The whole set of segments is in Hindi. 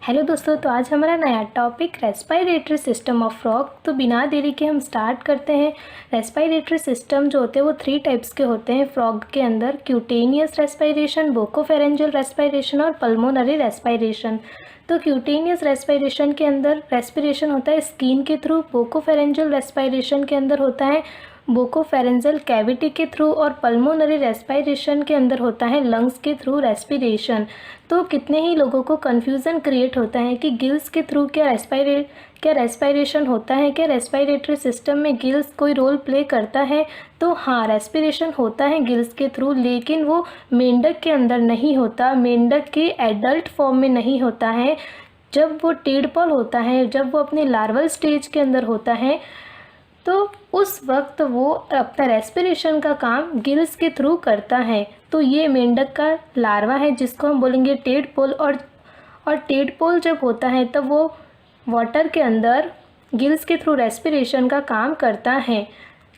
हेलो दोस्तों, तो आज हमारा नया topic respiratory system of frog. तो बिना देरी के हम स्टार्ट करते हैं। रेस्पिरेटरी सिस्टम जो होते हैं वो 3 टाइप्स के होते हैं फ्रॉग के अंदर: क्यूटेनियस रेस्पिरेशन, बोकोफेरेंजियल रेस्पिरेशन और पल्मोनरी रेस्पिरेशन। तो क्यूटेनियस रेस्पिरेशन के अंदर रेस्पिरेशन होता है स्किन के थ्रू, बोकोफेरेंजियल रेस्पिरेशन के अंदर होता है बोकोफेरेंजियल कैविटी के थ्रू और पल्मोनरी रेस्पिरेशन के अंदर होता है लंग्स के थ्रू रेस्पिरेशन। तो कितने ही लोगों को कन्फ्यूज़न क्रिएट होता है कि गिल्स के थ्रू क्या रेस्पिरेशन होता है, क्या रेस्पिरेटरी सिस्टम में गिल्स कोई रोल प्ले करता है। तो हाँ, रेस्पिरेशन होता है गिल्स के थ्रू, लेकिन वो मेंढक के अंदर नहीं होता, मेंढक के एडल्ट फॉर्म में नहीं होता है। जब वो टेडपॉल होता है, जब वो अपने लार्वल स्टेज के अंदर होता है, तो उस वक्त वो अपना रेस्पिरेशन का काम गिल्स के थ्रू करता है। तो ये मेंढक का लार्वा है जिसको हम बोलेंगे टेडपोल। और टेडपोल जब होता है तब वो वाटर के अंदर गिल्स के थ्रू रेस्पिरेशन का काम करता है,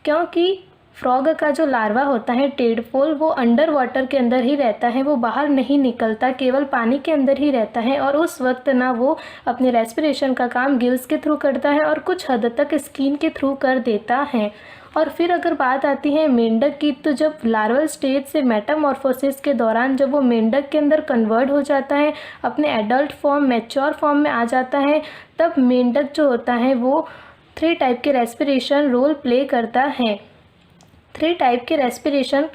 क्योंकि फ्रॉग का जो लार्वा होता है टेडपोल वो अंडर वाटर के अंदर ही रहता है, वो बाहर नहीं निकलता, केवल पानी के अंदर ही रहता है। और उस वक्त ना वो अपने रेस्पिरेशन का काम गिल्स के थ्रू करता है और कुछ हद तक स्किन के थ्रू कर देता है। और फिर अगर बात आती है मेंढक की, तो जब लार्वल स्टेज से मेटामॉर्फोसिस के दौरान जब वो मेंढक के अंदर कन्वर्ट हो जाता है, अपने एडल्ट फॉर्म मैच्योर फॉर्म में आ जाता है, तब मेंढक जो होता है वो 3 टाइप के रेस्पिरेशन रोल प्ले करता है। 3 टाइप के रेस्पिरेशन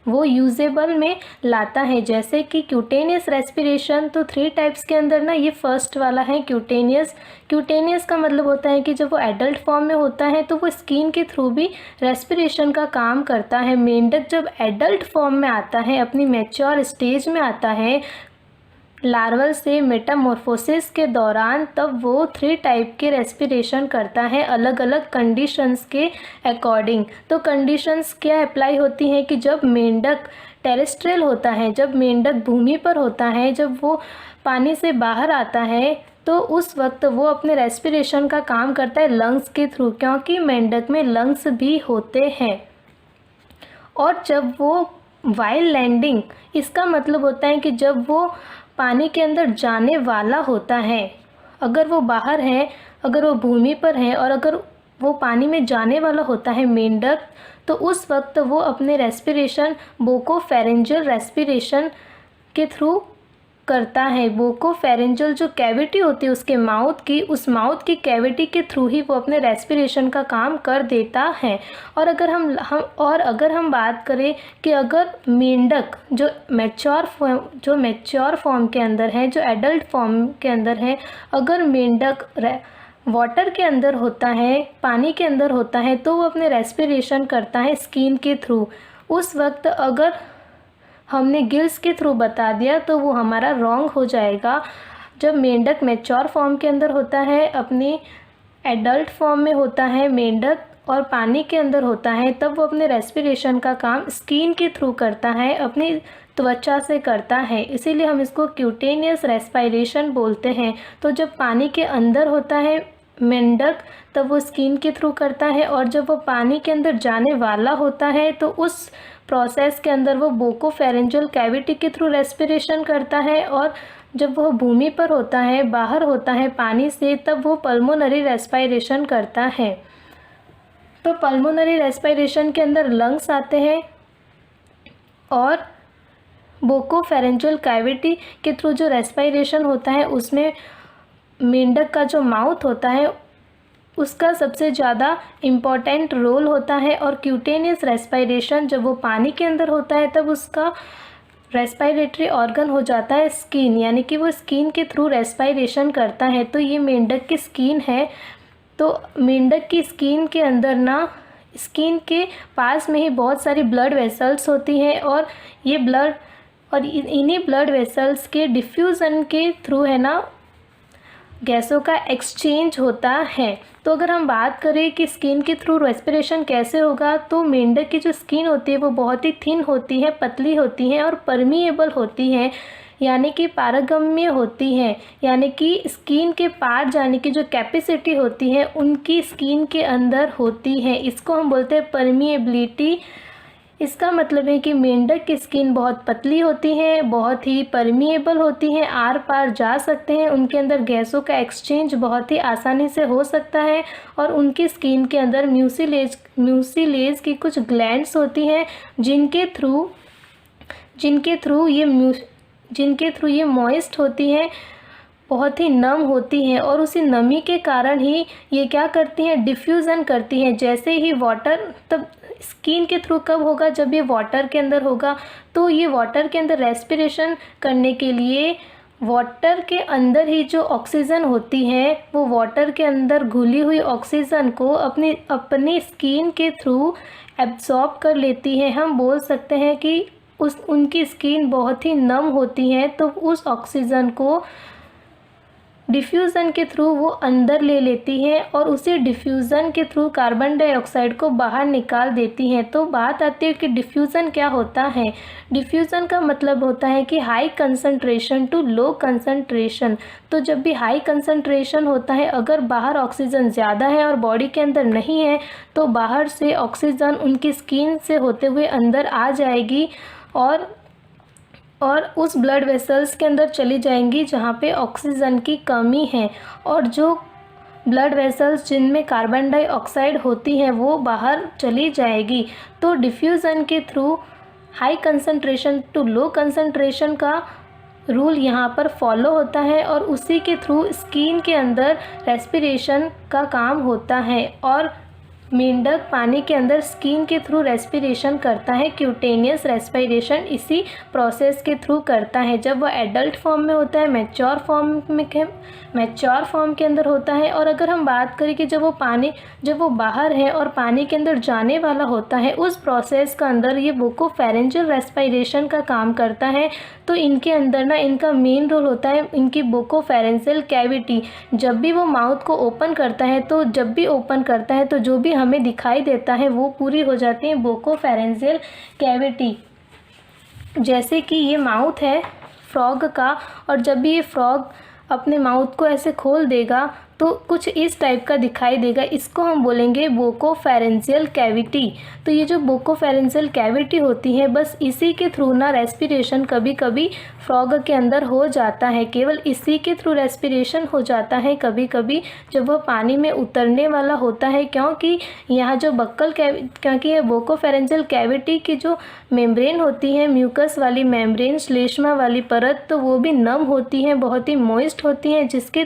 वो यूजेबल में लाता है, जैसे कि क्यूटेनियस रेस्पिरेशन। तो 3 टाइप्स के अंदर ना ये फर्स्ट वाला है क्यूटेनियस। क्यूटेनियस का मतलब होता है कि जब वो एडल्ट फॉर्म में होता है तो वो स्किन के थ्रू भी रेस्पिरेशन का काम करता है। मेंढक जब एडल्ट फॉर्म में आता है, अपनी मैच्योर स्टेज में आता है लार्वल से मेटामॉर्फोसिस के दौरान, तब वो 3 टाइप के रेस्पिरेशन करता है अलग अलग कंडीशंस के अकॉर्डिंग। तो कंडीशंस क्या अप्लाई होती हैं कि जब मेंढक टेरेस्ट्रियल होता है, जब मेंढक भूमि पर होता है, जब वो पानी से बाहर आता है, तो उस वक्त वो अपने रेस्पिरेशन का काम करता है लंग्स के थ्रू, क्योंकि मेंढक में लंग्स भी होते हैं। और जब वो वाइल्ड लैंडिंग, इसका मतलब होता है कि जब वो पानी के अंदर जाने वाला होता है, अगर वो बाहर है, अगर वो भूमि पर है और अगर वो पानी में जाने वाला होता है मेंढक, तो उस वक्त वो अपने रेस्पिरेशन बोकोफेरेंजियल रेस्पिरेशन के थ्रू करता है। बोकोफेरेंजियल जो कैविटी होती है उसके माउथ की, उस माउथ की कैविटी के थ्रू ही वो अपने रेस्पिरेशन का काम कर देता है। और अगर हम बात करें कि अगर मेंढक जो मैच्योर फॉर्म के अंदर है, जो एडल्ट फॉर्म के अंदर है, अगर मेंढक वाटर के अंदर होता है, पानी के अंदर होता है, तो वो अपने रेस्पिरेशन करता है स्किन के थ्रू। उस वक्त अगर हमने गिल्स के थ्रू बता दिया तो वो हमारा रॉन्ग हो जाएगा। जब मेंढक मैच्योर फॉर्म के अंदर होता है, अपनी एडल्ट फॉर्म में होता है मेंढक और पानी के अंदर होता है, तब वो अपने रेस्पिरेशन का काम स्किन के थ्रू करता है, अपनी त्वचा से करता है, इसीलिए हम इसको क्यूटेनियस रेस्पिरेशन बोलते हैं। तो जब पानी के अंदर होता है मेंढक, तब वो स्किन के थ्रू करता है, और जब वो पानी के अंदर जाने वाला होता है तो उस प्रोसेस के अंदर वो बोकोफेरेंजियल कैविटी के थ्रू रेस्पिरेशन करता है। और जब वह भूमि पर होता है, बाहर होता है पानी से, तब वो पल्मोनरी रेस्पिरेशन करता है। तो पल्मोनरी रेस्पिरेशन के अंदर लंग्स आते हैं और बोकोफेरेंजियल कैविटी के थ्रू जो रेस्पिरेशन होता है उसमें मेंढक का जो माउथ होता है उसका सबसे ज़्यादा इम्पॉर्टेंट रोल होता है। और क्यूटेनियस रेस्पिरेशन जब वो पानी के अंदर होता है तब उसका रेस्पिरेटरी ऑर्गन हो जाता है स्किन, यानी कि वो स्किन के थ्रू रेस्पिरेशन करता है। तो ये मेंढक की स्किन है। तो मेंढक की स्किन के अंदर ना, स्किन के पास में ही बहुत सारी ब्लड वेसल्स होती हैं, और ये ब्लड और इन्हीं ब्लड वेसल्स के डिफ्यूज़न के थ्रू है ना गैसों का एक्सचेंज होता है। तो अगर हम बात करें कि स्किन के थ्रू रेस्पिरेशन कैसे होगा, तो मेंढक की जो स्किन होती है वो बहुत ही थिन होती है, पतली होती है और परमिएबल होती है, यानी कि पारगम्य होती है, यानी कि स्किन के पार जाने की जो कैपेसिटी होती है उनकी स्किन के अंदर होती है। इसको हम बोलते हैं परमिएबिलिटी इसका मतलब है कि मेंढक की स्किन बहुत पतली होती है, बहुत ही परमिएबल होती है, आर पार जा सकते हैं, उनके अंदर गैसों का एक्सचेंज बहुत ही आसानी से हो सकता है और उनकी स्किन के अंदर म्यूसिलेज की कुछ ग्लैंड्स होती हैं जिनके थ्रू ये मॉइस्ट होती हैं, बहुत ही नम होती हैं और उसी नमी के कारण ही ये क्या करती हैं, डिफ्यूज़न करती हैं। जैसे ही वाटर, तब स्किन के थ्रू कब होगा, जब ये वाटर के अंदर होगा। तो ये वाटर के अंदर रेस्पिरेशन करने के लिए वाटर के अंदर ही जो ऑक्सीजन होती है वो वाटर के अंदर घुली हुई ऑक्सीजन को अपनी स्किन के थ्रू एब्जॉर्ब कर लेती है। हम बोल सकते हैं कि उनकी स्किन बहुत ही नम होती है, तो उस ऑक्सीजन को डिफ्यूज़न के थ्रू वो अंदर ले लेती हैं और उसी डिफ्यूज़न के थ्रू कार्बन डाइऑक्साइड को बाहर निकाल देती हैं। तो बात आती है कि डिफ्यूज़न क्या होता है। डिफ्यूज़न का मतलब होता है कि high concentration to low concentration. तो जब भी हाई कंसंट्रेशन होता है, अगर बाहर ऑक्सीजन ज़्यादा है और बॉडी के अंदर नहीं है, तो बाहर से ऑक्सीजन उनकी स्किन से होते हुए अंदर आ जाएगी और उस ब्लड वेसल्स के अंदर चली जाएंगी जहाँ पे ऑक्सीजन की कमी है, और जो ब्लड वेसल्स जिनमें कार्बन डाइऑक्साइड होती है वो बाहर चली जाएगी। तो डिफ्यूज़न के through high concentration to low concentration का रूल यहाँ पर फॉलो होता है और उसी के थ्रू स्किन के अंदर रेस्पिरेशन का काम होता है। और मेंढक पानी के अंदर स्किन के थ्रू रेस्पिरेशन करता है, क्यूटेनियस रेस्पिरेशन इसी प्रोसेस के थ्रू करता है। जब वह एडल्ट फॉर्म में होता है, मैच्योर फॉर्म के अंदर होता है। और अगर हम बात करें कि जब वो बाहर है और पानी के अंदर जाने वाला होता है, उस प्रोसेस का अंदर ये बोकोफेरेंजियल रेस्पिरेशन का काम करता है। तो इनके अंदर ना इनका मेन रोल होता है इनकी बोकोफेरेंजियल कैविटी। जब भी वो माउथ को ओपन करता है तो जो भी हमें दिखाई देता है वो पूरी हो जाती है बोकोफेरेंजियल कैविटी। जैसे कि ये माउथ है फ्रॉग का, और जब भी ये फ्रॉग अपने माउथ को ऐसे खोल देगा तो कुछ इस टाइप का दिखाई देगा, इसको हम बोलेंगे बोकोफेरेंजियल कैविटी। तो ये जो बोकोफेरेंजियल कैविटी होती है, बस इसी के थ्रू ना रेस्पिरेशन कभी कभी फ्रॉग के अंदर हो जाता है, केवल इसी के थ्रू रेस्पिरेशन हो जाता है कभी कभी जब वह पानी में उतरने वाला होता है। क्योंकि यहाँ जो क्योंकि ये बोकोफेरेंजियल कैविटी की जो मेम्ब्रेन होती है, म्यूकस वाली मेम्ब्रेन, श्लेष्मा वाली परत, तो वो भी नम होती है, बहुत ही मॉइस्ट होती है, जिसके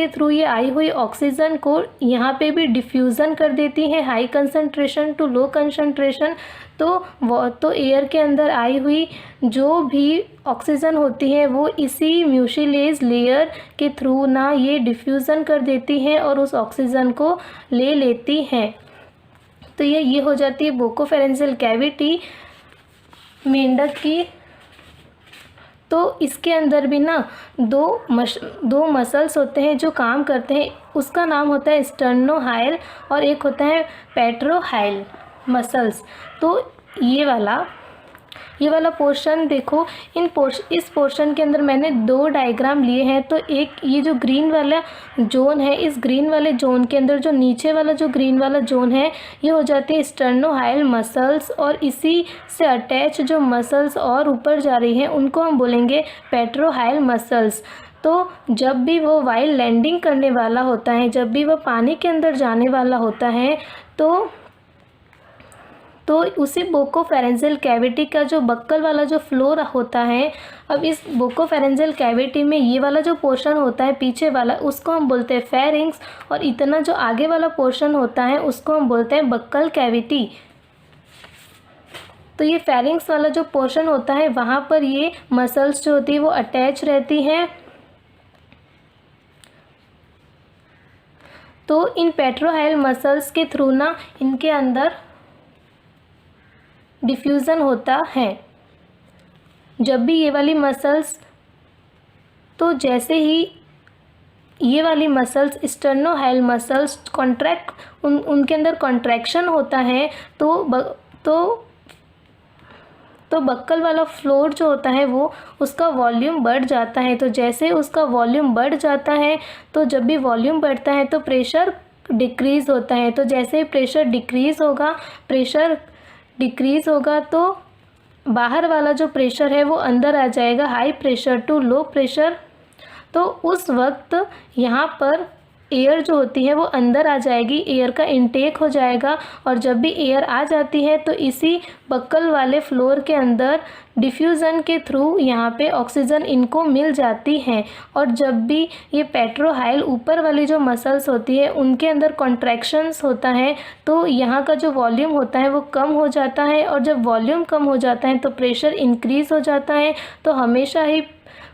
थ्रू ये आई हुई ऑक्सीजन को यहाँ पे भी डिफ्यूज़न कर देती है, high concentration to low concentration. तो एयर के अंदर आई हुई जो भी ऑक्सीजन होती है वो इसी म्यूसिलेज लेयर के थ्रू ना ये डिफ्यूज़न कर देती है और उस ऑक्सीजन को ले लेती हैं। तो ये हो जाती है बोकोफेरेंजियल कैविटी मेंढक की। तो इसके अंदर भी ना दो मसल्स होते हैं जो काम करते हैं, उसका नाम होता है स्टर्नोहाइल और एक होता है पेट्रोहाइल मसल्स। तो ये वाला पोर्शन देखो, इस पोर्शन के अंदर मैंने 2 डायग्राम लिए हैं। तो एक ये जो ग्रीन वाला जोन है, इस ग्रीन वाले जोन के अंदर जो नीचे वाला जो ग्रीन वाला जोन है ये हो जाती है स्टर्नोहाइल मसल्स, और इसी से अटैच जो मसल्स और ऊपर जा रही हैं उनको हम बोलेंगे पेट्रोहाइल मसल्स। तो जब भी वो वाइल लैंडिंग करने वाला होता है, जब भी वो पानी के अंदर जाने वाला होता है, तो उसी बोकोफेरेंजियल कैविटी का जो बक्कल वाला जो फ्लोर होता है, अब इस बोकोफेरेंजियल कैविटी में ये वाला जो पोर्शन होता है पीछे वाला, उसको हम बोलते हैं फेरिंग्स, और इतना जो आगे वाला पोर्शन होता है उसको हम बोलते हैं बक्कल कैविटी। तो ये फेरिंग्स वाला जो पोर्शन होता है वहाँ पर ये मसल्स जो होती है वो अटैच रहती हैं। तो इन पेट्रोहाइल मसल्स के थ्रू ना इनके अंदर डिफ्यूज़न होता है। जब भी ये वाली मसल्स, तो जैसे ही ये वाली मसल्स स्टर्नोहाइल मसल्स कॉन्ट्रैक्ट उनके अंदर कॉन्ट्रैक्शन होता है तो बक्कल वाला फ्लोर जो होता है वो उसका वॉल्यूम बढ़ जाता है। तो जैसे उसका वॉल्यूम बढ़ जाता है, तो जब भी वॉल्यूम बढ़ता है तो प्रेशर डिक्रीज़ होता है। तो जैसे प्रेशर डिक्रीज़ होगा, प्रेशर डिक्रीज़ होगा तो बाहर वाला जो प्रेशर है वो अंदर आ जाएगा, high pressure to low pressure. तो उस वक्त यहाँ पर एयर जो होती है वो अंदर आ जाएगी, एयर का इनटेक हो जाएगा। और जब भी एयर आ जाती है तो इसी बक्कल वाले फ्लोर के अंदर डिफ्यूज़न के थ्रू यहाँ पे ऑक्सीजन इनको मिल जाती है। और जब भी ये पेट्रोहाइल ऊपर वाली जो मसल्स होती है उनके अंदर कॉन्ट्रैक्शंस होता है तो यहाँ का जो वॉल्यूम होता है वो कम हो जाता है। और जब वॉल्यूम कम हो जाता है तो प्रेशर इंक्रीज़ हो जाता है। तो हमेशा ही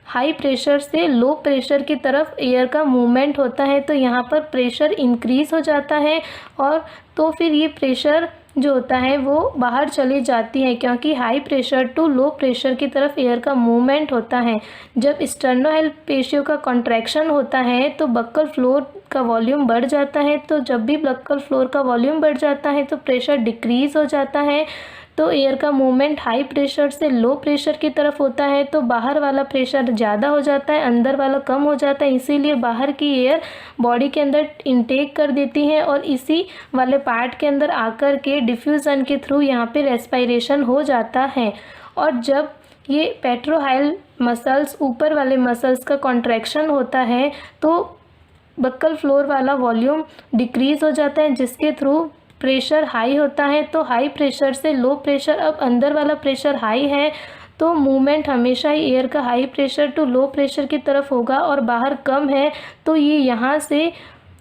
हाई प्रेशर से लो प्रेशर की तरफ एयर का मूवमेंट होता है, तो यहाँ पर प्रेशर इंक्रीज़ हो जाता है। और तो फिर ये प्रेशर जो होता है वो बाहर चली जाती है, क्योंकि high pressure to low pressure की तरफ एयर का मूवमेंट होता है। जब स्टर्नोहाइल पेशियों का कॉन्ट्रैक्शन होता है तो बक्कल फ्लोर का वॉल्यूम बढ़ जाता है। तो जब भी बक्कल फ्लोर का वॉल्यूम बढ़ जाता है तो प्रेशर डिक्रीज़ हो जाता है। तो एयर का मूवमेंट हाई प्रेशर से लो प्रेशर की तरफ होता है, तो बाहर वाला प्रेशर ज़्यादा हो जाता है, अंदर वाला कम हो जाता है। इसीलिए बाहर की एयर बॉडी के अंदर इनटेक कर देती है और इसी वाले पार्ट के अंदर आकर के डिफ्यूज़न के थ्रू यहाँ पे रेस्पायरेशन हो जाता है। और जब ये पेट्रोहाइल मसल्स ऊपर वाले मसल्स का कॉन्ट्रैक्शन होता है तो बक्कल फ्लोर वाला वॉल्यूम डिक्रीज़ हो जाता है, जिसके थ्रू प्रेशर हाई होता है। तो हाई प्रेशर से लो प्रेशर, अब अंदर वाला प्रेशर हाई है तो मूवमेंट हमेशा ही एयर का high pressure to low pressure की तरफ होगा। और बाहर कम है तो ये यहाँ से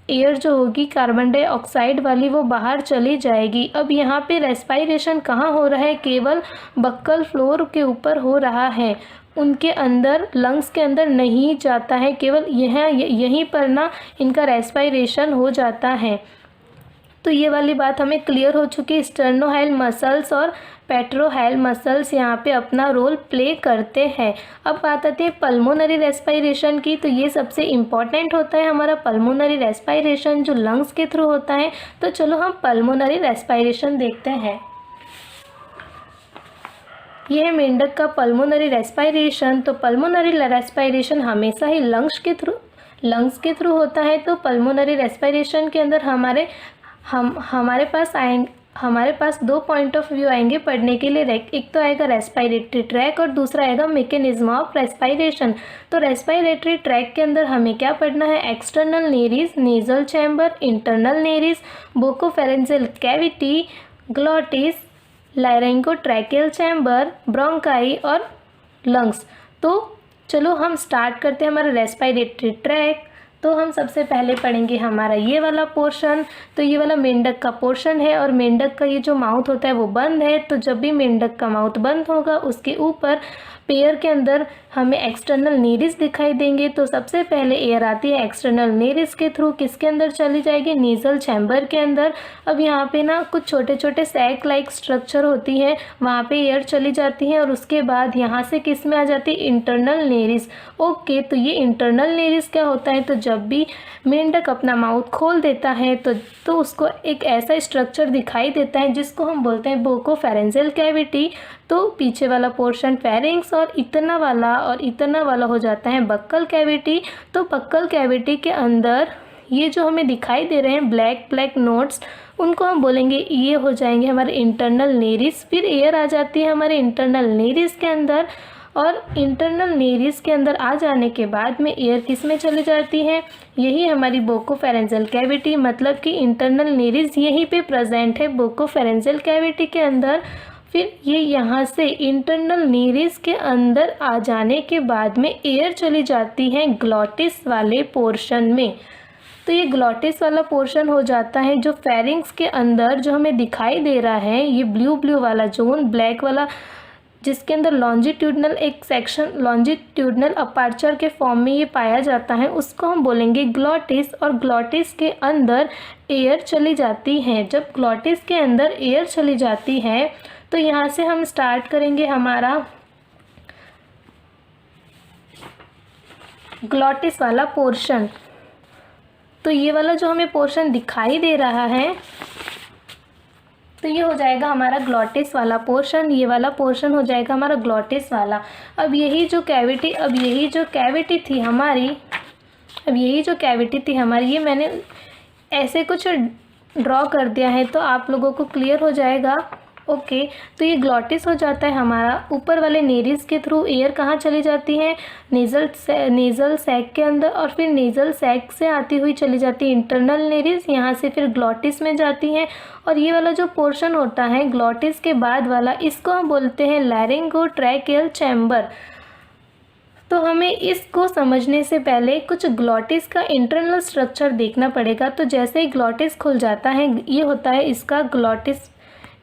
एयर जो होगी कार्बन डाइऑक्साइड वाली वो बाहर चली जाएगी। अब यहाँ पे रेस्पायरेशन कहाँ हो रहा है? केवल बक्कल फ्लोर के ऊपर हो रहा है, उनके अंदर लंग्स के अंदर नहीं जाता है। केवल यहीं पर ना इनका रेस्पायरेशन हो जाता है। तो ये वाली बात हमें क्लियर हो चुकी है। स्टर्नोहाइल मसल्स और पेट्रोहाइल मसल्स यहाँ पे अपना रोल प्ले करते हैं। अब बात आती है पल्मोनरी रेस्पायरेशन की। तो ये सबसे इम्पॉर्टेंट होता है हमारा पल्मोनरी रेस्पायरेशन, जो लंग्स के थ्रू होता है। तो चलो हम पल्मोनरी रेस्पायरेशन देखते हैं। ये है मेंढक का पल्मोनरी रेस्पायरेशन। तो पल्मोनरी रेस्पायरेशन हमेशा ही लंग्स के थ्रू होता है। तो पल्मोनरी रेस्पायरेशन के अंदर हमारे पास दो पॉइंट ऑफ व्यू आएंगे पढ़ने के लिए। एक तो आएगा रेस्पायरेटरी ट्रैक और दूसरा आएगा मैकेनिज्म ऑफ रेस्पायरेशन। तो रेस्पायरेटरी ट्रैक के अंदर हमें क्या पढ़ना है? External nares, nasal chamber, internal nares, buccopharyngeal cavity, glottis, laryngotracheal chamber, bronchi और लंग्स। तो चलो हम स्टार्ट करते हैं हमारा रेस्पायरेटरी ट्रैक। तो हम सबसे पहले पढ़ेंगे हमारा ये वाला पोर्शन। तो ये वाला मेंढक का पोर्शन है और मेंढक का ये जो माउथ होता है वो बंद है। तो जब भी मेंढक का माउथ बंद होगा उसके ऊपर पेयर के अंदर हमें एक्सटर्नल नेरिस दिखाई देंगे। तो सबसे पहले एयर आती है एक्सटर्नल नेरिस के थ्रू, किसके अंदर चली जाएगी? नेजल चैम्बर के अंदर। अब यहाँ पे ना कुछ छोटे छोटे सैक लाइक स्ट्रक्चर होती है, वहाँ पे एयर चली जाती है और उसके बाद यहाँ से किस में आ जाती है? Internal Nereis. ओके, तो ये इंटरनल नेरिस क्या होता है? तो जब भी मेंढक अपना माउथ खोल देता है तो उसको एक ऐसा स्ट्रक्चर दिखाई देता है जिसको हम बोलते हैं बोकोफेरेंजियल कैविटी। तो पीछे वाला पोर्शन फेरिंग्स और इतना वाला हो जाता है बक्कल कैविटी। तो बक्कल कैविटी के अंदर ये जो हमें दिखाई दे रहे हैं ब्लैक नोट्स, उनको हम बोलेंगे ये हो जाएंगे हमारे इंटरनल नेरिस। फिर एयर आ जाती है हमारे इंटरनल नेरिस के अंदर और इंटरनल नेरिस के अंदर आ जाने के बाद में एयर किस में चली जाती है? यही हमारी बोकोफेरेंजियल कैविटी, मतलब कि इंटरनल नेरिस यहीं पे प्रेजेंट है बोकोफेरेंजियल कैविटी के अंदर। फिर ये यहाँ से इंटरनल नेरिस के अंदर आ जाने के बाद में एयर चली जाती है ग्लॉटिस वाले पोर्शन में। तो ये ग्लॉटिस वाला पोर्शन हो जाता है जो फेरिंग्स के अंदर जो हमें दिखाई दे रहा है, ये ब्लू वाला जोन, ब्लैक वाला, जिसके अंदर लॉन्जिट्यूडनल एक सेक्शन, लॉन्जिट्यूडनल अपर्चर के फॉर्म में ये पाया जाता है, उसको हम बोलेंगे ग्लॉटिस। और ग्लॉटिस के अंदर एयर चली जाती है। जब ग्लॉटिस के अंदर एयर चली जाती है तो यहाँ से हम स्टार्ट करेंगे हमारा ग्लॉटिस वाला पोर्शन। तो ये वाला जो हमें पोर्शन दिखाई दे रहा है तो ये हो जाएगा हमारा ग्लॉटिस वाला पोर्शन, ये वाला पोर्शन हो जाएगा हमारा ग्लॉटिस वाला। अब यही जो कैविटी थी हमारी, ये मैंने ऐसे कुछ ड्रॉ कर दिया है तो आप लोगों को क्लियर हो जाएगा। ओके, तो ये ग्लॉटिस हो जाता है हमारा। ऊपर वाले नेरिस के थ्रू एयर कहाँ चली जाती है, नेज़ल सैक के अंदर, और फिर नेज़ल सैक से आती हुई चली जाती है इंटरनल नेरिस, यहाँ से फिर ग्लॉटिस में जाती हैं। और ये वाला जो पोर्शन होता है ग्लॉटिस के बाद वाला, इसको हम बोलते हैं लैरिंगोट्रैकियल चैम्बर। तो हमें इसको समझने से पहले कुछ ग्लॉटिस का इंटरनल स्ट्रक्चर देखना पड़ेगा। तो जैसे ही ग्लॉटिस खुल जाता है, ये होता है इसका ग्लॉटिस,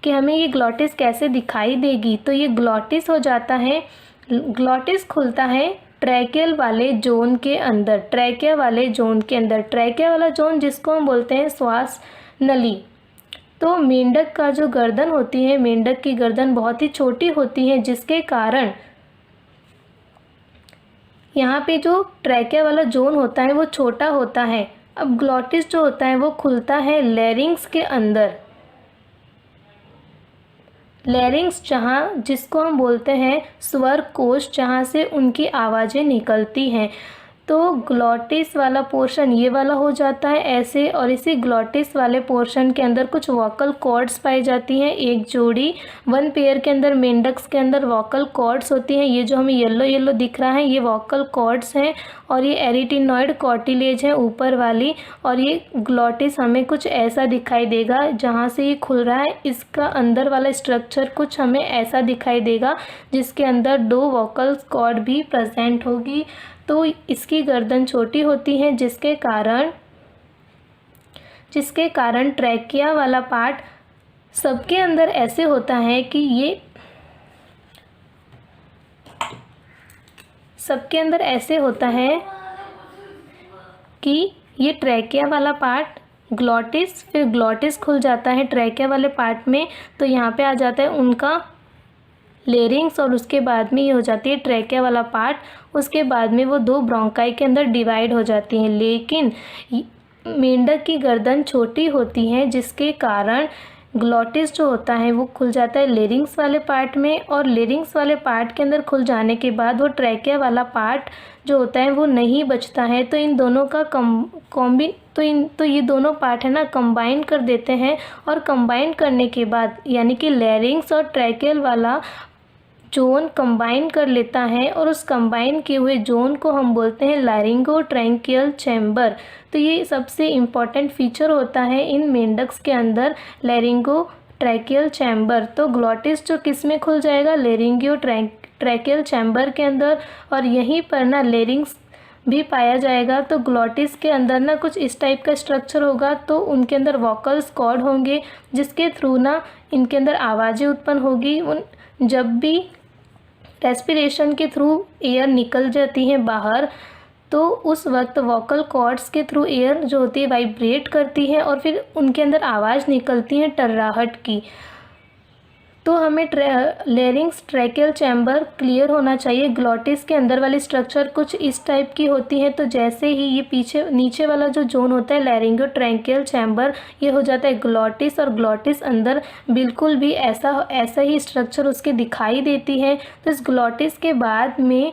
कि हमें ये ग्लॉटिस कैसे दिखाई देगी। तो ये ग्लॉटिस हो जाता है, ग्लॉटिस खुलता है ट्रैकियल वाले जोन के अंदर, ट्रैकिया वाले जोन के अंदर। ट्रैकिया वाला जोन जिसको हम बोलते हैं श्वास नली। तो मेंढक का जो गर्दन होती है, मेंढक की गर्दन बहुत ही छोटी होती है, जिसके कारण यहाँ पे जो ट्रैकिया वाला जोन होता है वो छोटा होता है। अब ग्लॉटिस जो होता है वो खुलता है लैरिंग्स के अंदर। लैरिंग्स जहाँ, जिसको हम बोलते हैं स्वर कोश, जहाँ से उनकी आवाज़ें निकलती हैं। तो ग्लॉटिस वाला पोर्शन ये वाला हो जाता है ऐसे, और इसी ग्लॉटिस वाले पोर्शन के अंदर कुछ वोकल कॉर्ड्स पाई जाती हैं, एक जोड़ी, वन पेयर के अंदर मेंढक्स के अंदर वोकल कॉर्ड्स होती हैं। ये जो हमें येलो येलो दिख रहा है ये वोकल कॉर्ड्स हैं, और ये एरिटिनॉइड कार्टिलेज है ऊपर वाली। और ये ग्लॉटिस हमें कुछ ऐसा दिखाई देगा, जहाँ से ये खुल रहा है इसका अंदर वाला स्ट्रक्चर कुछ हमें ऐसा दिखाई देगा, जिसके अंदर 2 वोकल कॉर्ड भी प्रेजेंट होगी। तो इसकी गर्दन छोटी होती है, जिसके कारण ट्रैकिया वाला पार्ट सबके अंदर ऐसे होता है कि ये सबके अंदर ऐसे होता है कि ये ट्रैकिया वाला पार्ट ग्लॉटिस, फिर ग्लॉटिस खुल जाता है ट्रैकिया वाले पार्ट में, तो यहाँ पे आ जाता है उनका लेरिंग्स, और उसके बाद में ये हो जाती है ट्रैकिया वाला पार्ट। उसके बाद में वो 2 ब्रोंकाई के अंदर डिवाइड हो जाती हैं। लेकिन मेंढक की गर्दन छोटी होती है, जिसके कारण ग्लॉटिस जो होता है वो खुल जाता है लेरिंग्स वाले पार्ट में, और लेरिंग्स वाले पार्ट के अंदर खुल जाने के बाद वो ट्रैकिया वाला पार्ट जो होता है वो नहीं बचता है। तो इन दोनों का तो ये दोनों पार्ट है ना कंबाइन कर देते हैं, और कंबाइन करने के बाद यानी कि लेरिंग्स और ट्रैकियल वाला जोन कंबाइन कर लेता है, और उस कंबाइन किए हुए जोन को हम बोलते हैं लैरिंगोट्रैकियल चैम्बर। तो ये सबसे इम्पॉर्टेंट फीचर होता है इन मेंढक्स के अंदर, लैरिंगोट्रैकियल चैम्बर। तो ग्लॉटिस जो किस में खुल जाएगा, लैरिंगोट्रैकियल चैम्बर के अंदर, और यहीं पर ना लेरिंग्स भी पाया जाएगा। तो ग्लॉटिस के अंदर ना कुछ इस टाइप का स्ट्रक्चर होगा, तो उनके अंदर वोकल्स कॉर्ड होंगे, जिसके थ्रू ना इनके अंदर आवाज़ें उत्पन्न होगी। जब भी रेस्पिरेशन के थ्रू एयर निकल जाती है बाहर, तो उस वक्त वोकल कॉर्ड्स के थ्रू एयर जो होती है वाइब्रेट करती है, और फिर उनके अंदर आवाज़ निकलती है टर्राहट की। तो हमें लेरिंग्स ट्रैकियल चैम्बर क्लियर होना चाहिए। ग्लॉटिस के अंदर वाली स्ट्रक्चर कुछ इस टाइप की होती है। तो जैसे ही ये पीछे नीचे वाला जो जोन होता है लैरिंगोट्रैकियल चैम्बर, ये हो जाता है ग्लॉटिस, और ग्लॉटिस अंदर बिल्कुल भी ऐसा ही स्ट्रक्चर उसके दिखाई देती है। तो इस ग्लॉटिस के बाद में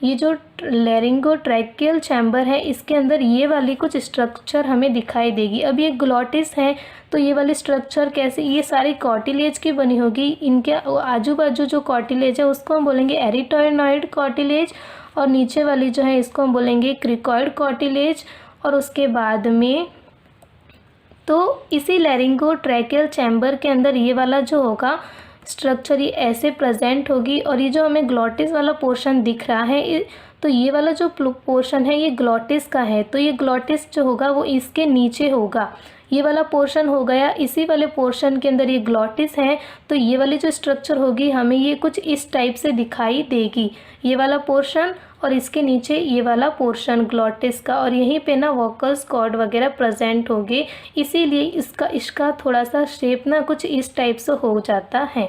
ये जो लैरिंगोट्रैकियल चैम्बर है, इसके अंदर ये वाली कुछ स्ट्रक्चर हमें दिखाई देगी। अब ये ग्लॉटिस है, तो ये वाली स्ट्रक्चर कैसे, ये सारी कार्टिलेज की बनी होगी। इनके आजू बाजू जो कार्टिलेज है उसको हम बोलेंगे एरिटोइनॉइड कार्टिलेज, और नीचे वाली जो है इसको हम बोलेंगे क्रिकॉइड कार्टिलेज। और उसके बाद में तो इसी लैरिंगोट्रैकियल चैम्बर के अंदर ये वाला जो होगा स्ट्रक्चर ये ऐसे प्रेजेंट होगी। और ये जो हमें ग्लॉटिस वाला पोर्शन दिख रहा है, तो ये वाला जो पोर्शन है ये ग्लॉटिस का है। तो ये ग्लॉटिस जो होगा वो इसके नीचे होगा, ये वाला पोर्शन हो गया। इसी वाले पोर्शन के अंदर ये ग्लॉटिस है, तो ये वाली जो स्ट्रक्चर होगी हमें ये कुछ इस टाइप से दिखाई देगी, ये वाला पोर्शन, और इसके नीचे ये वाला पोर्शन ग्लॉटिस का, और यहीं पे ना वोकल्स कॉर्ड वगैरह प्रेजेंट होंगे। इसीलिए इसका थोड़ा सा शेप ना कुछ इस टाइप से हो जाता है।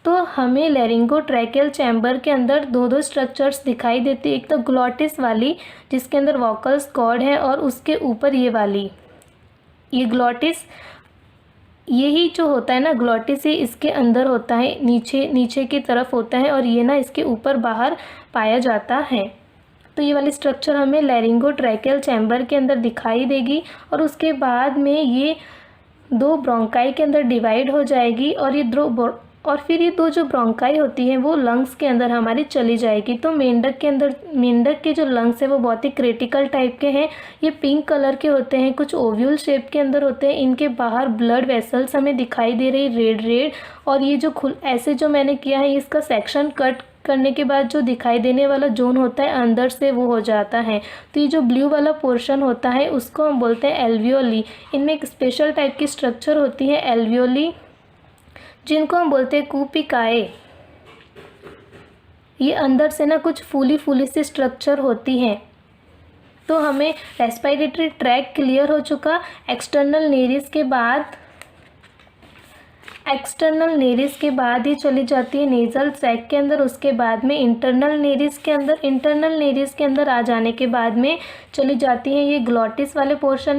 तो हमें लैरिंगोट्रैकियल चैम्बर के अंदर 2 स्ट्रक्चर्स दिखाई देती है। एक तो ग्लॉटिस वाली जिसके अंदर वोकल्स कॉर्ड है, और उसके ऊपर ये वाली, ये ग्लॉटिस, यही जो होता है ना ग्लॉटिस, ये इसके अंदर होता है, नीचे की तरफ होता है, और ये ना इसके ऊपर बाहर पाया जाता है। तो ये वाली स्ट्रक्चर हमें लैरिंगोट्रैकियल चैम्बर के अंदर दिखाई देगी। और उसके बाद में ये 2 ब्रोंकाई के अंदर डिवाइड हो जाएगी, और ये और फिर ये दो जो ब्रोंकाई होती हैं वो लंग्स के अंदर हमारी चली जाएगी। तो मेंढक के अंदर, मेंढक के जो लंग्स है वो बहुत ही क्रिटिकल टाइप के हैं। ये पिंक कलर के होते हैं, कुछ ओव्यूल शेप के अंदर होते हैं। इनके बाहर ब्लड वेसल्स हमें दिखाई दे रही रेड रेड। और ये जो ऐसे जो मैंने किया है, इसका सेक्शन कट करने के बाद जो दिखाई देने वाला जोन होता है अंदर से वो हो जाता है। तो ये जो ब्लू वाला पोर्शन होता है उसको हम बोलते हैं एल्वियोली। इनमें एक स्पेशल टाइप की स्ट्रक्चर होती है एल्वियोली, जिनको हम बोलते हैं कूपिकाए। ये अंदर से ना कुछ फूली फूली सी स्ट्रक्चर होती हैं। तो हमें रेस्पिरेटरी ट्रैक क्लियर हो चुका। एक्सटर्नल नेरिस के बाद ही चली जाती है नेज़ल सैक के अंदर। उसके बाद में इंटरनल नेरिस के अंदर आ जाने के बाद में चली जाती है ये ग्लॉटिस वाले पोर्शन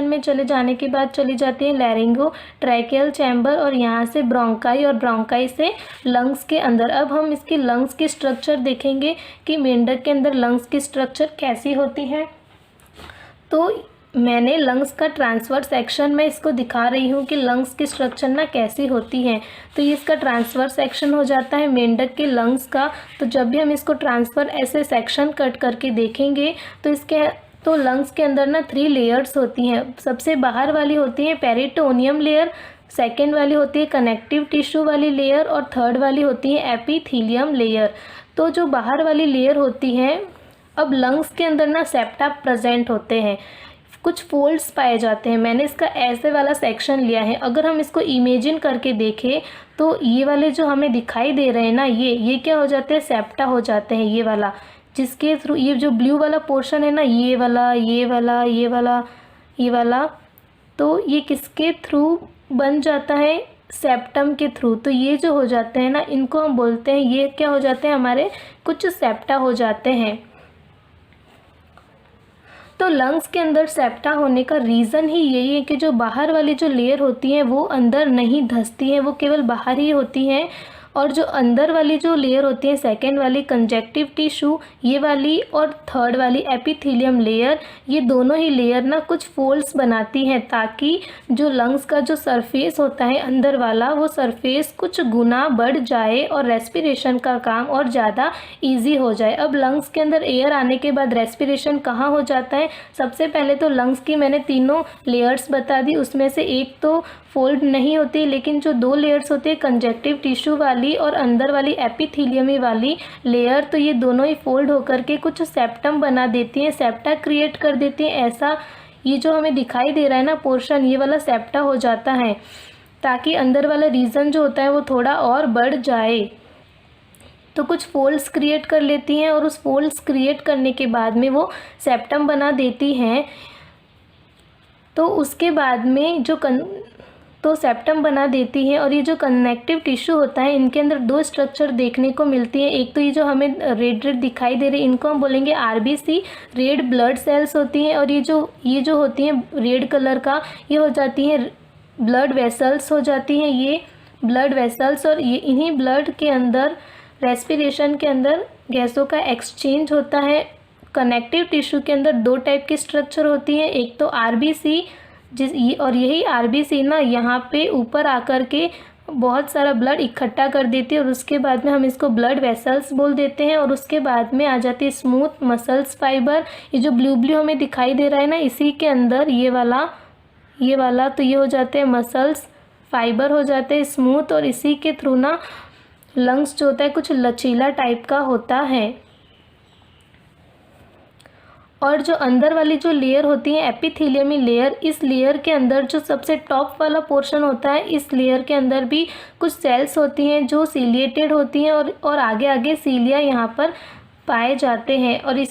में चले जाने के बाद चली जाती है लैरिंगो ट्रैकियल चैम्बर, और यहाँ से ब्रोंकाई, और ब्रोंकाई से लंग्स के अंदर। अब हम इसकी लंग्स की स्ट्रक्चर देखेंगे कि मेंढक के अंदर लंग्स की स्ट्रक्चर कैसी होती है। तो मैंने लंग्स का ट्रांसफर सेक्शन में इसको दिखा रही हूँ कि लंग्स की स्ट्रक्चर ना कैसी होती है। तो ये इसका ट्रांसफर सेक्शन हो जाता है मेंढक के लंग्स का। तो जब भी हम इसको ट्रांसफ़र ऐसे सेक्शन कट करके देखेंगे तो लंग्स के अंदर ना 3 लेयर्स होती हैं। सबसे बाहर वाली होती है पेरिटोनियम लेयर, सेकेंड वाली होती है कनेक्टिव टिश्यू वाली लेयर, और थर्ड वाली होती है एपिथीलियम लेयर। तो जो बाहर वाली लेयर होती है, अब लंग्स के अंदर ना सेप्टा प्रेजेंट होते हैं, कुछ फोल्ड्स पाए जाते हैं। मैंने इसका ऐसे वाला सेक्शन लिया है। अगर हम इसको इमेजिन करके देखें तो ये वाले जो हमें दिखाई दे रहे हैं ना, ये क्या हो जाते हैं, सेप्टा हो जाते हैं। ये वाला जिसके थ्रू, ये जो ब्लू वाला पोर्शन है ना, ये वाला, तो ये किसके थ्रू बन जाता है, सेप्टम के थ्रू। तो ये जो हो जाते हैं ना, इनको हम बोलते हैं, ये क्या हो जाते हैं, हमारे कुछ सेप्टा हो जाते हैं। तो लंग्स के अंदर सेप्टा होने का रीज़न ही यही है कि जो बाहर वाली जो लेयर होती है वो अंदर नहीं धंसती है, वो केवल बाहर ही होती हैं। और जो अंदर वाली जो लेयर होती है, सेकेंड वाली कंजक्टिव टिश्यू ये वाली, और थर्ड वाली एपिथेलियम लेयर, ये दोनों ही लेयर ना कुछ फोल्ड्स बनाती हैं ताकि जो लंग्स का जो सरफेस होता है अंदर वाला, वो सरफेस कुछ गुना बढ़ जाए और रेस्पिरेशन का काम और ज़्यादा इजी हो जाए। अब लंग्स के अंदर एयर आने के बाद रेस्पिरेशन कहाँ हो जाता है, सबसे पहले तो लंग्स की मैंने तीनों लेयर्स बता दी। उसमें से एक तो फोल्ड नहीं होती, लेकिन जो 2 लेयर्स होती है कंजक्टिव टिश्यू वाली और अंदर वाली एपिथेलियमी वाली लेयर, तो ये दोनों ही फोल्ड होकर के कुछ सेप्टम बना देती हैं, सेप्टा क्रिएट कर देती हैं। ऐसा ये जो हमें दिखाई दे रहा है ना पोर्शन, ये वाला सेप्टा हो जाता है ताकि अंदर वाला रीजन जो होता है वो थोड़ा और बढ़ जाए। तो कुछ फोल्ड्स क्रिएट कर लेती हैं और उस फोल्ड्स क्रिएट करने के बाद में वो सेप्टम बना देती हैं। तो उसके बाद में तो सेप्टम बना देती है। और ये जो कनेक्टिव टिश्यू होता है, इनके अंदर 2 स्ट्रक्चर देखने को मिलती है। एक तो ये जो हमें रेड रेड दिखाई दे रही है, इनको हम बोलेंगे आरबीसी, रेड ब्लड सेल्स होती हैं। और ये जो होती हैं रेड कलर का, ये हो जाती हैं ब्लड वेसल्स हो जाती हैं, ये ब्लड वेसल्स। और ये इन्हीं ब्लड के अंदर रेस्पिरेशन के अंदर गैसों का एक्सचेंज होता है। कनेक्टिव टिश्यू के अंदर 2 टाइप की स्ट्रक्चर होती है, एक तो आरबीसी और यही आरबीसी ना यहाँ पे ऊपर आकर के बहुत सारा ब्लड इकट्ठा कर देती है, और उसके बाद में हम इसको ब्लड वेसल्स बोल देते हैं। और उसके बाद में आ जाती है स्मूथ मसल्स फाइबर। ये जो ब्लू ब्लू हमें दिखाई दे रहा है ना, इसी के अंदर ये वाला तो ये हो जाते हैं मसल्स फाइबर हो जाते हैं स्मूथ। और इसी के थ्रू ना लंग्स जो होता है कुछ लचीला टाइप का होता है। और जो अंदर वाली जो लेयर होती है एपिथेलियमी लेयर, इस लेयर के अंदर जो सबसे टॉप वाला पोर्शन होता है, इस लेयर के अंदर भी कुछ सेल्स होती हैं जो सीलिएटेड होती हैं और आगे आगे सीलिया यहाँ पर पाए जाते हैं। और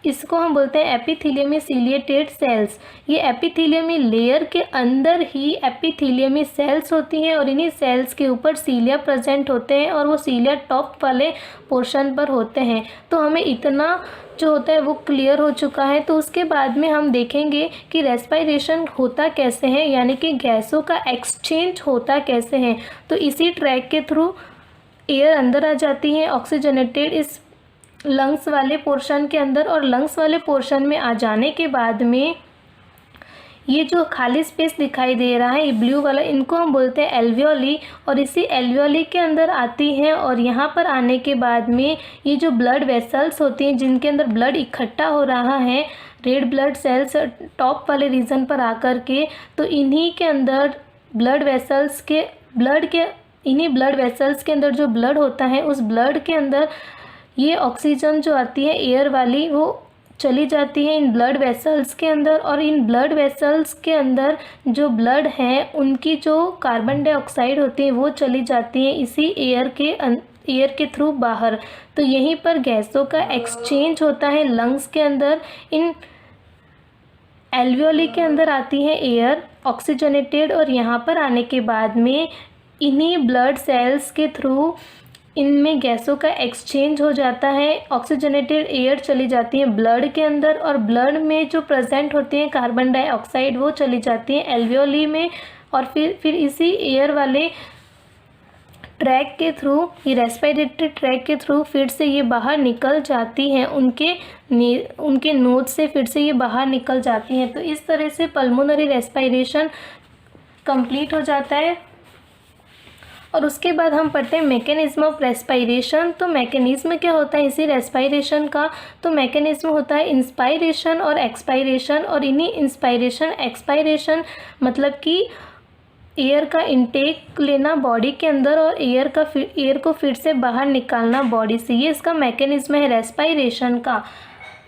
इसको हम बोलते हैं एपिथेलियमी सीलिएटेड सेल्स। ये एपिथेलियमी लेयर के अंदर ही एपिथेलियमी सेल्स होती हैं और इन्हीं सेल्स के ऊपर सीलिया प्रेजेंट होते हैं और वो सीलिया टॉप वाले पोर्शन पर होते हैं। तो हमें इतना जो होता है वो क्लियर हो चुका है। तो उसके बाद में हम देखेंगे कि रेस्पिरेशन होता कैसे है, यानी कि गैसों का एक्सचेंज होता कैसे है। तो इसी ट्रैक के थ्रू एयर अंदर आ जाती है ऑक्सीजनेटेड इस लंग्स वाले पोर्शन के अंदर, और लंग्स वाले पोर्शन में आ जाने के बाद में ये जो खाली स्पेस दिखाई दे रहा है, ये ब्लू वाला, इनको हम बोलते हैं एल्वियोली। और इसी एल्वियोली के अंदर आती हैं और यहाँ पर आने के बाद में ये जो ब्लड वेसल्स होती हैं जिनके अंदर ब्लड इकट्ठा हो रहा है, रेड ब्लड सेल्स टॉप वाले रीजन पर आकर के, तो इन्हीं के अंदर इन्हीं ब्लड वेसल्स के अंदर जो ब्लड होता है, उस ब्लड के अंदर ये ऑक्सीजन जो आती है एयर वाली, वो चली जाती है इन ब्लड वेसल्स के अंदर। और इन ब्लड वेसल्स के अंदर जो ब्लड है उनकी जो कार्बन डाइऑक्साइड होती है वो चली जाती है इसी एयर के थ्रू बाहर। तो यहीं पर गैसों का एक्सचेंज होता है लंग्स के अंदर। इन एल्वियोली के अंदर आती है एयर ऑक्सीजनेटेड, और यहाँ पर आने के बाद में इन्हीं ब्लड सेल्स के थ्रू इनमें गैसों का एक्सचेंज हो जाता है। ऑक्सीजनेटेड एयर चली जाती है ब्लड के अंदर, और ब्लड में जो प्रेजेंट होती है कार्बन डाइऑक्साइड वो चली जाती है एल्वियोली में। और फिर इसी एयर वाले ट्रैक के थ्रू, ये रेस्पिरेटरी ट्रैक के थ्रू फिर से ये बाहर निकल जाती हैं, उनके नोज से फिर से ये बाहर निकल जाती हैं। तो इस तरह से पल्मोनरी रेस्पिरेशन कंप्लीट हो जाता है। और उसके बाद हम पढ़ते हैं मैकेनिज्म ऑफ रेस्पिरेशन। तो मैकेनिज्म क्या होता है इसी रेस्पिरेशन का? तो मैकेनिज्म होता है इंस्पायरेशन और एक्सपायरेशन। और इन्हीं इंस्पायरेशन एक्सपायरेशन मतलब कि एयर का इंटेक लेना बॉडी के अंदर और एयर को फिर से बाहर निकालना बॉडी से, ये इसका मैकेनिज्म है रेस्पिरेशन का।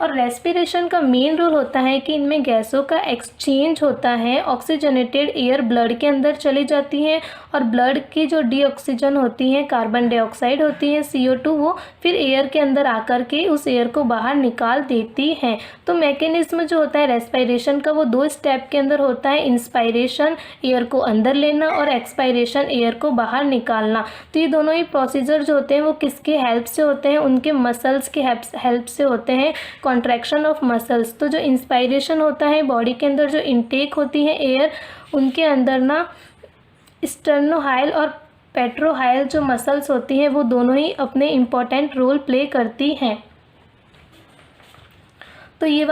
और रेस्पिरेशन का मेन रोल होता है कि इनमें गैसों का एक्सचेंज होता है। ऑक्सीजनेटेड एयर ब्लड के अंदर चली जाती है, और ब्लड की जो डीऑक्सीजन होती है, कार्बन डाइऑक्साइड होती है, CO2, वो फिर एयर के अंदर आकर के उस एयर को बाहर निकाल देती हैं। तो मैकेनिज्म जो होता है रेस्पिरेशन का वो 2 स्टेप के अंदर होता है, इंस्पायरेशन एयर को अंदर लेना और एक्सपायरेशन एयर को बाहर निकालना। तो ये दोनों ही प्रोसीजर जो होते हैं वो किसके हेल्प से होते हैं? उनके मसल्स के हेल्प से होते हैं, कॉन्ट्रैक्शन ऑफ मसल्स। तो जो इंस्पायरेशन होता है बॉडी के अंदर जो इनटेक होती है एयर, उनके अंदर ना स्टर्नोहाइल और पेट्रोहाइल जो मसल्स होती हैं वो दोनों ही अपने इम्पॉर्टेंट रोल प्ले करती हैं। तो ये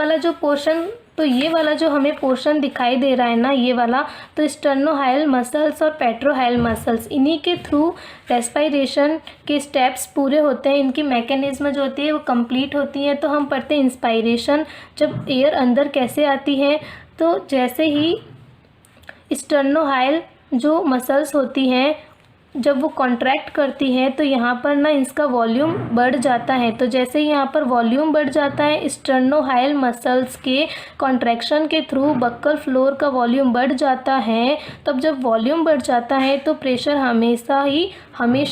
वाला जो हमें पोर्शन दिखाई दे रहा है ना, ये वाला, तो स्टर्नोहाइल मसल्स और पेट्रोहाइल मसल्स, इन्हीं के थ्रू रेस्पिरेशन के स्टेप्स पूरे होते हैं। इनकी मैकेनिज्म जो होती है वो कंप्लीट होती है। तो हम पढ़ते हैं इंस्पायरेशन, जब एयर अंदर कैसे आती है। तो जैसे ही स्टर्नोहाइल जो मसल्स होती हैं जब वो कॉन्ट्रैक्ट करती है तो यहाँ पर ना इसका वॉल्यूम बढ़ जाता है। तो जैसे ही यहाँ पर वॉल्यूम बढ़ जाता है स्टर्नोहाइल मसल्स के कॉन्ट्रैक्शन के थ्रू बक्कल फ्लोर का वॉल्यूम बढ़ जाता है। तब जब वॉल्यूम बढ़ जाता है तो प्रेशर हमेशा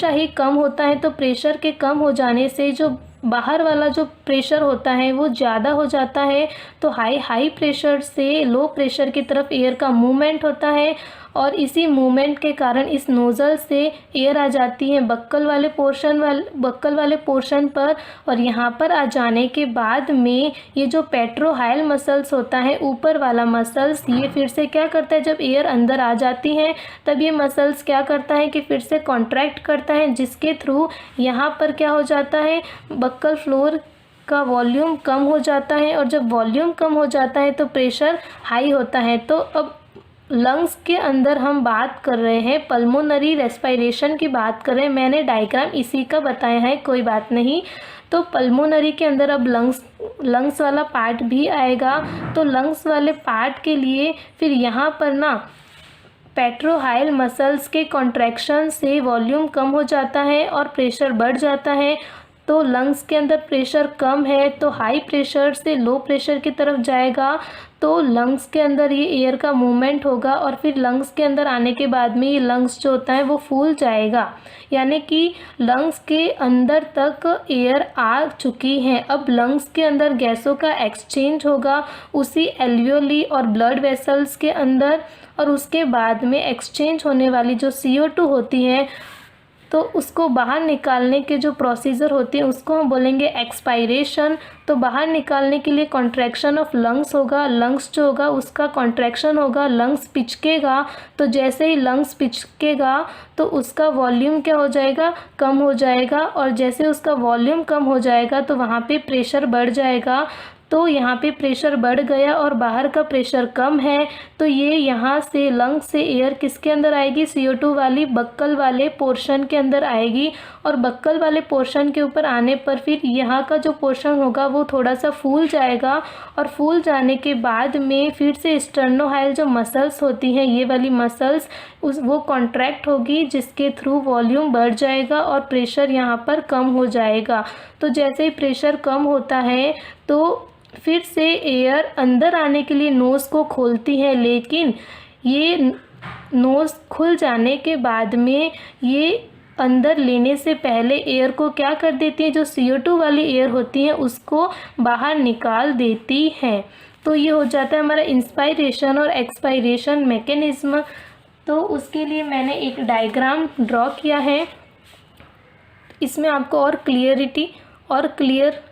ही कम होता है। तो प्रेशर के कम हो जाने से जो बाहर वाला जो प्रेशर होता है वो ज़्यादा हो जाता है। तो हाई प्रेशर से लो प्रेशर की तरफ एयर का मूवमेंट होता है, और इसी मूवमेंट के कारण इस नोज़ल से एयर आ जाती है बक्कल वाले पोर्शन पर। और यहाँ पर आ जाने के बाद में ये जो पेट्रोहाइल मसल्स होता है, ऊपर वाला मसल्स, ये फिर से क्या करता है, जब एयर अंदर आ जाती है तब ये मसल्स क्या करता है कि फिर से कॉन्ट्रैक्ट करता है, जिसके थ्रू यहाँ पर क्या हो जाता है, बक्कल फ्लोर का वॉल्यूम कम हो जाता है। और जब वॉल्यूम कम हो जाता है तो प्रेशर हाई होता है। तो अब लंग्स के अंदर हम बात कर रहे हैं, पल्मोनरी रेस्पिरेशन की बात कर रहे हैं। मैंने डायग्राम इसी का बताया है, कोई बात नहीं। तो पल्मोनरी के अंदर अब लंग्स वाला पार्ट भी आएगा। तो लंग्स वाले पार्ट के लिए फिर यहाँ पर ना पेट्रोहाइल मसल्स के कॉन्ट्रैक्शन से वॉल्यूम कम हो जाता है और प्रेशर बढ़ जाता है। तो लंग्स के अंदर प्रेशर कम है तो हाई प्रेशर से लो प्रेशर की तरफ जाएगा। तो लंग्स के अंदर ये एयर का मूवमेंट होगा, और फिर लंग्स के अंदर आने के बाद में ये लंग्स जो होता है वो फूल जाएगा, यानी कि लंग्स के अंदर तक एयर आ चुकी है। अब लंग्स के अंदर गैसों का एक्सचेंज होगा उसी एल्वियोली और ब्लड वेसल्स के अंदर, और उसके बाद में एक्सचेंज होने वाली जो CO2 होती है तो उसको बाहर निकालने के जो प्रोसीजर होती है उसको हम बोलेंगे एक्सपायरेशन। तो बाहर निकालने के लिए कॉन्ट्रैक्शन ऑफ लंग्स होगा, लंग्स जो होगा उसका कॉन्ट्रैक्शन होगा, लंग्स पिचकेगा। तो जैसे ही लंग्स पिचकेगा तो उसका वॉल्यूम क्या हो जाएगा, कम हो जाएगा, और जैसे उसका वॉल्यूम कम हो जाएगा तो वहाँ पे प्रेशर बढ़ जाएगा। तो यहाँ पे प्रेशर बढ़ गया और बाहर का प्रेशर कम है, तो ये यहाँ से लंग्स से एयर किसके अंदर आएगी, CO2 वाली बक्कल वाले पोर्शन के अंदर आएगी। और बक्कल वाले पोर्शन के ऊपर आने पर फिर यहाँ का जो पोर्शन होगा वो थोड़ा सा फूल जाएगा, और फूल जाने के बाद में फिर से स्टर्नोहाइल जो मसल्स होती हैं, ये वाली मसल्स वो कॉन्ट्रैक्ट होगी, जिसके थ्रू वॉल्यूम बढ़ जाएगा और प्रेशर यहाँ पर कम हो जाएगा। तो जैसे ही प्रेशर कम होता है तो फिर से एयर अंदर आने के लिए नोज़ को खोलती है, लेकिन ये नोज़ खुल जाने के बाद में ये अंदर लेने से पहले एयर को क्या कर देती है, जो CO2 वाली एयर होती है उसको बाहर निकाल देती है। तो ये हो जाता है हमारा इंस्पायरेशन और एक्सपायरेशन मैकेनिज्म। तो उसके लिए मैंने एक डायग्राम ड्रॉ किया है, इसमें आपको और क्लियरिटी और क्लियर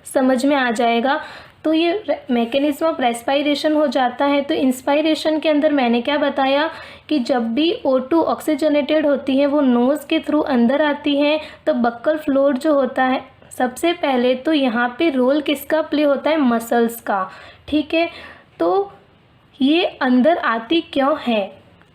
समझ में आ जाएगा। तो ये मैकेनिज्म ऑफ रेस्पायरेशन हो जाता है। तो इंस्पायरेशन के अंदर मैंने क्या बताया कि जब भी O2 ऑक्सीजनेटेड होती है वो नोज़ के थ्रू अंदर आती है, तो बक्कल फ्लोर जो होता है, सबसे पहले तो यहाँ पे रोल किसका प्ले होता है, मसल्स का। ठीक है, तो ये अंदर आती क्यों है,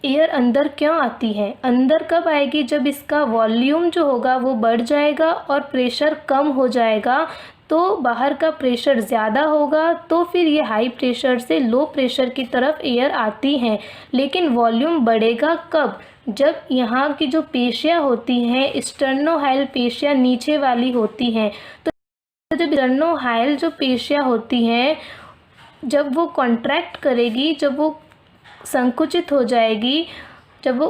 एयर अंदर क्यों आती है, अंदर कब आएगी, जब इसका वॉल्यूम जो होगा वो बढ़ जाएगा और प्रेशर कम हो जाएगा, तो बाहर का प्रेशर ज़्यादा होगा, तो फिर ये हाई प्रेशर से लो प्रेशर की तरफ एयर आती है। लेकिन वॉल्यूम बढ़ेगा कब, जब यहाँ की जो पेशियाँ होती हैं, स्टर्नोहाइल पेशियाँ नीचे वाली होती हैं। तो जब स्टर्नोहाइल जो पेशियाँ होती हैं, जब वो कॉन्ट्रैक्ट करेगी, जब वो संकुचित हो जाएगी, जब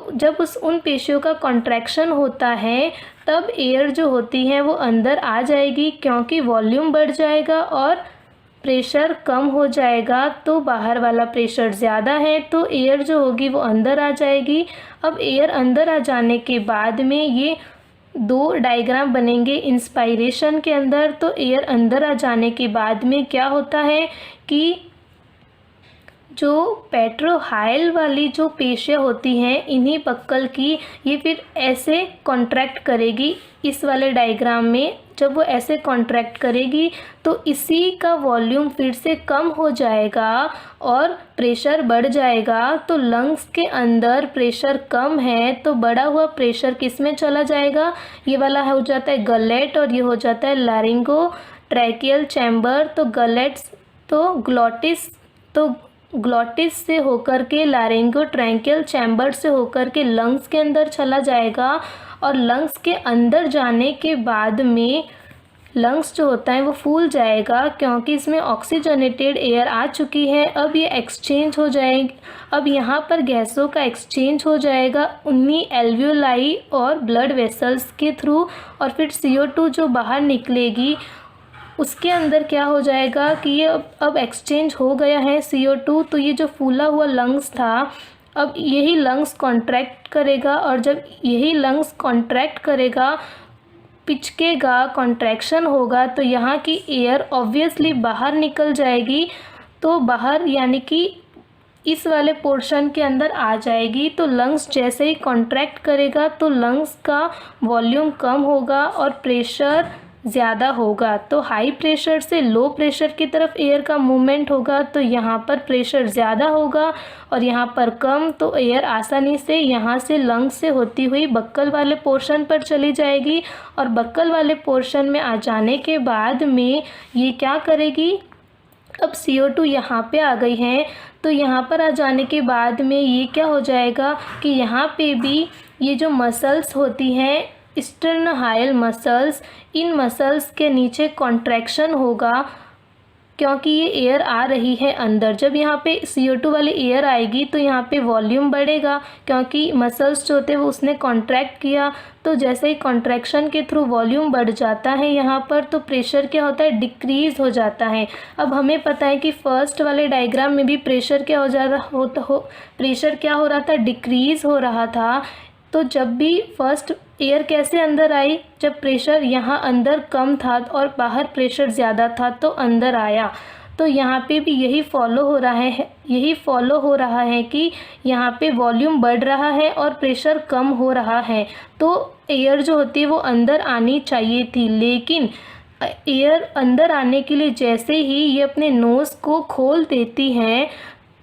उन पेशियों का कॉन्ट्रैक्शन होता है, तब एयर जो होती है वो अंदर आ जाएगी, क्योंकि वॉल्यूम बढ़ जाएगा और प्रेशर कम हो जाएगा। तो बाहर वाला प्रेशर ज़्यादा है, तो एयर जो होगी वो अंदर आ जाएगी। अब एयर अंदर आ जाने के बाद में ये दो डायग्राम बनेंगे इंस्पायरेशन के अंदर। तो एयर अंदर आ जाने के बाद में क्या होता है कि जो पेट्रोहाइल वाली जो पेशियाँ होती हैं, इन्हीं बक्कल की, ये फिर ऐसे कॉन्ट्रैक्ट करेगी इस वाले डायग्राम में। जब वो ऐसे कॉन्ट्रैक्ट करेगी तो इसी का वॉल्यूम फिर से कम हो जाएगा और प्रेशर बढ़ जाएगा। तो लंग्स के अंदर प्रेशर कम है, तो बढ़ा हुआ प्रेशर किस में चला जाएगा, ये वाला हो जाता है गलेट, और ये हो जाता है लारिंगो ट्रैकियल चैम्बर। तो गलेट्स तो ग्लॉटिस से होकर के लारिंगो ट्रैकियल चैम्बर से होकर के लंग्स के अंदर चला जाएगा, और लंग्स के अंदर जाने के बाद में लंग्स जो होता है वो फूल जाएगा, क्योंकि इसमें ऑक्सीजनेटेड एयर आ चुकी है। अब ये एक्सचेंज हो जाएगी, अब यहाँ पर गैसों का एक्सचेंज हो जाएगा उन्हीं एल्वियोलाई और ब्लड वेसल्स के थ्रू, और फिर CO2 जो बाहर निकलेगी उसके अंदर क्या हो जाएगा कि ये अब एक्सचेंज हो गया है CO2। तो ये जो फूला हुआ लंग्स था, अब यही लंग्स कॉन्ट्रैक्ट करेगा, और जब यही लंग्स कॉन्ट्रैक्ट करेगा, पिचकेगा, कॉन्ट्रैक्शन होगा, तो यहाँ की एयर ऑब्वियसली बाहर निकल जाएगी। तो बाहर यानी कि इस वाले पोर्शन के अंदर आ जाएगी। तो लंग्स जैसे ही कॉन्ट्रैक्ट करेगा तो लंग्स का वॉल्यूम कम होगा और प्रेशर ज़्यादा होगा। तो हाई प्रेशर से लो प्रेशर की तरफ एयर का मूवमेंट होगा, तो यहाँ पर प्रेशर ज़्यादा होगा और यहाँ पर कम। तो एयर आसानी से यहाँ से लंग्स से होती हुई बक्कल वाले पोर्शन पर चली जाएगी, और बक्कल वाले पोर्शन में आ जाने के बाद में ये क्या करेगी, अब CO2 यहाँ पे आ गई है, तो यहाँ पर आ जाने के बाद में ये क्या हो जाएगा कि यहाँ पे भी ये जो मसल्स होती हैं, स्टर्नोहाइल मसल्स, इन मसल्स के नीचे कॉन्ट्रैक्शन होगा, क्योंकि ये एयर आ रही है अंदर। जब यहाँ पे CO2 वाली एयर आएगी तो यहाँ पे वॉल्यूम बढ़ेगा, क्योंकि मसल्स जो होते हैं वो उसने कॉन्ट्रैक्ट किया। तो जैसे ही कॉन्ट्रैक्शन के थ्रू वॉल्यूम बढ़ जाता है यहाँ पर, तो प्रेशर क्या होता है, डिक्रीज़ हो जाता है। अब हमें पता है कि फर्स्ट वाले डायग्राम में भी प्रेशर क्या प्रेशर क्या हो रहा था, डिक्रीज़ हो रहा था। तो जब भी फर्स्ट एयर कैसे अंदर आई, जब प्रेशर यहाँ अंदर कम था और बाहर प्रेशर ज़्यादा था तो अंदर आया। तो यहाँ पे भी यही फॉलो हो रहा है कि यहाँ पे वॉल्यूम बढ़ रहा है और प्रेशर कम हो रहा है। तो एयर जो होती है वो अंदर आनी चाहिए थी, लेकिन एयर अंदर आने के लिए जैसे ही ये अपने नोज़ को खोल देती हैं,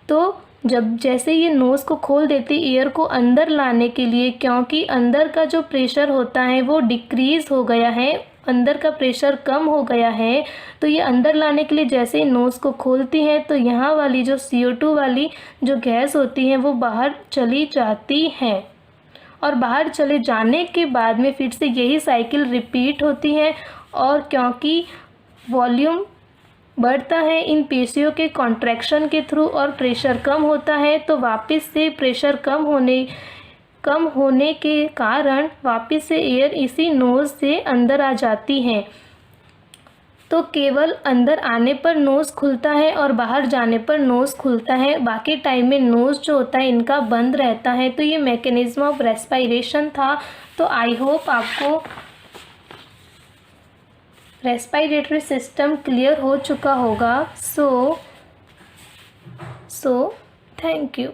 तो जैसे ये नोज़ को खोल देती एयर को अंदर लाने के लिए, क्योंकि अंदर का जो प्रेशर होता है वो डिक्रीज़ हो गया है, अंदर का प्रेशर कम हो गया है, तो ये अंदर लाने के लिए जैसे ही नोज़ को खोलती हैं तो यहाँ वाली जो CO2 वाली जो गैस होती है वो बाहर चली जाती हैं। और बाहर चले जाने के बाद में फिर से यही साइकिल रिपीट होती है, और क्योंकि वॉल्यूम बढ़ता है इन पेशियों के कॉन्ट्रैक्शन के थ्रू और प्रेशर कम होता है, तो वापस से प्रेशर कम होने के कारण वापस से एयर इसी नोज़ से अंदर आ जाती है। तो केवल अंदर आने पर नोज़ खुलता है और बाहर जाने पर नोज़ खुलता है, बाकी टाइम में नोज़ जो होता है इनका बंद रहता है। तो ये मैकेनिज्म ऑफ रेस्पिरेशन था। तो आई होप आपको रेस्पिरेटरी सिस्टम क्लियर हो चुका होगा। So thank you.